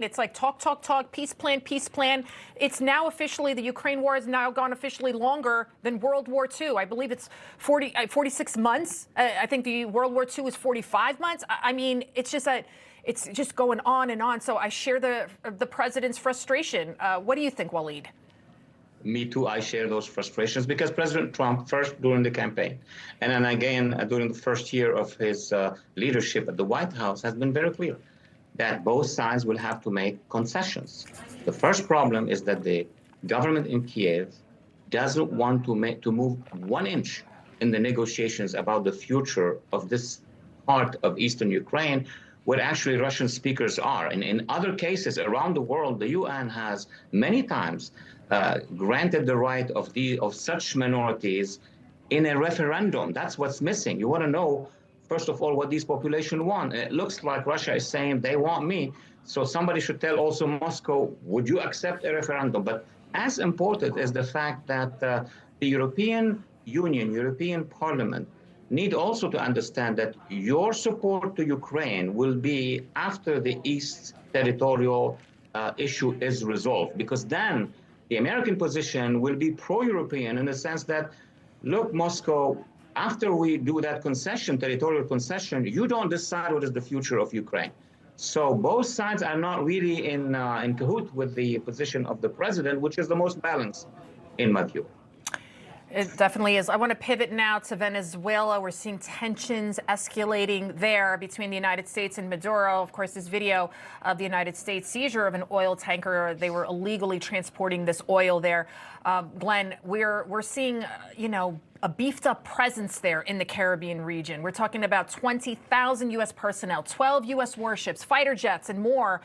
It's like talk, talk, talk, peace plan, peace plan. It's now officially, the Ukraine war has now gone officially longer than World War II. I believe it's 46 months. I think the World War II was 45 months. I mean, it's just going on and on. So I share the president's frustration. What do you think, Walid? Me too. I share those frustrations because President Trump, first during the campaign, and then again during the first year of his leadership at the White House, has been very clear that both sides will have to make concessions. The first problem is that the government in Kiev doesn't want to move 1 inch in the negotiations about the future of this part of eastern Ukraine, where actually Russian speakers are. And in other cases around the world, the UN has many times granted the right of such minorities in a referendum. That's what's missing. You want to know, first of all, what these populations want. It looks like Russia is saying they want me. So somebody should tell also Moscow, would you accept a referendum? But as important is the fact that the European Union, European Parliament, need also to understand that your support to Ukraine will be after the East territorial issue is resolved, because then the American position will be pro-European in the sense that, look, Moscow, after we do that concession, territorial concession, you don't decide what is the future of Ukraine. So both sides are not really in cahoot with the position of the president, which is the most balanced, in my view. It definitely is. I want to pivot now to Venezuela. We're seeing tensions escalating there between the United States and Maduro. Of course, this video of the United States seizure of an oil tanker. They were illegally transporting this oil there. Glenn, we're seeing, a beefed up presence there in the Caribbean region. We're talking about 20,000 U.S. personnel, 12 U.S. warships, fighter jets, and more.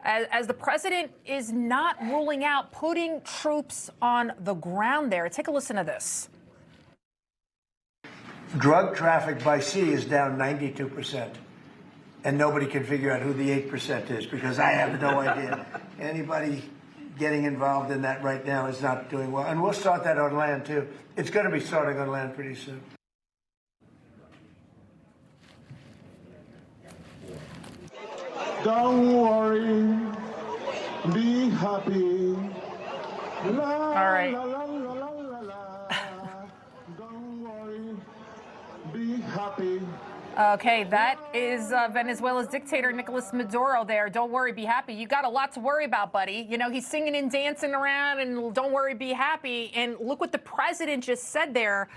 As the president is not ruling out putting troops on the ground there. Take a listen to this. Drug traffic by sea is down 92%. And nobody can figure out who the 8% is, because I have no idea. Anybody getting involved in that right now is not doing well. And we'll start that on land, too. It's going to be starting on land pretty soon. Don't worry, be happy. All right. Don't worry, be happy. Okay, that is Venezuela's dictator, Nicolas Maduro there. Don't worry, be happy. You got a lot to worry about, buddy. He's singing and dancing around and don't worry, be happy. And look what the president just said there.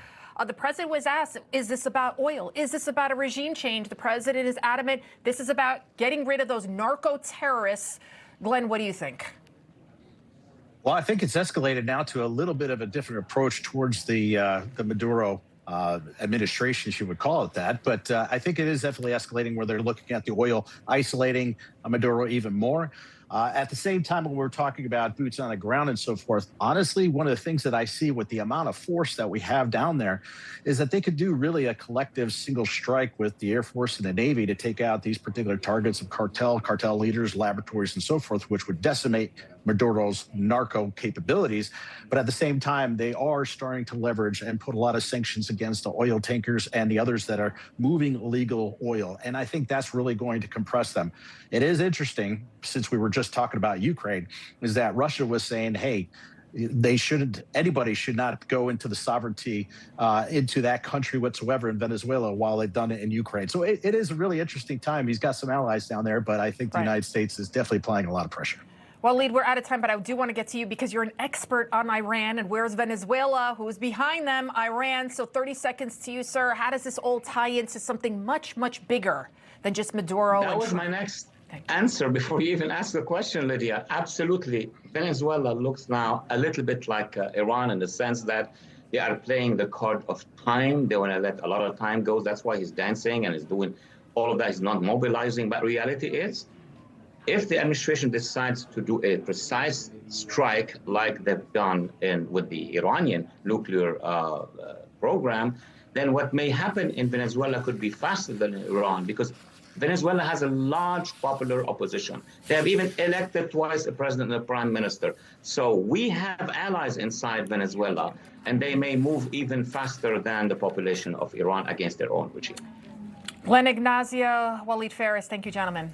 The president was asked, is this about oil? Is this about a regime change? The president is adamant this is about getting rid of those narco-terrorists. Glenn, what do you think? Well, I think it's escalated now to a little bit of a different approach towards the Maduro administration, she would call it that. But I think it is definitely escalating where they're looking at the oil, isolating Maduro even more. At the same time, when we're talking about boots on the ground and so forth, honestly, one of the things that I see with the amount of force that we have down there is that they could do really a collective single strike with the Air Force and the Navy to take out these particular targets of cartel leaders, laboratories, and so forth, which would decimate Maduro's narco capabilities. But at the same time, they are starting to leverage and put a lot of sanctions against the oil tankers and the others that are moving illegal oil. And I think that's really going to compress them. It is interesting, since we were just talking about Ukraine, is that Russia was saying, hey, anybody should not go into the sovereignty into that country whatsoever in Venezuela while they've done it in Ukraine. So it is a really interesting time. He's got some allies down there, but I think the United States is definitely applying a lot of pressure. Well, Walid, we're out of time, but I do want to get to you because you're an expert on Iran. And where's Venezuela? Who's behind them? Iran. So 30 seconds to you, sir. How does this all tie into something much, much bigger than just Maduro? That was my next answer before you even asked the question, Lydia. Absolutely. Venezuela looks now a little bit like Iran in the sense that they are playing the card of time. They want to let a lot of time go. That's why he's dancing and he's doing all of that. He's not mobilizing. But reality is, if the administration decides to do a precise strike like they've done with the Iranian nuclear program, then what may happen in Venezuela could be faster than Iran, because Venezuela has a large popular opposition. They have even elected twice a president and a prime minister. So we have allies inside Venezuela, and they may move even faster than the population of Iran against their own regime. Ignazio, Walid Phares, thank you, gentlemen.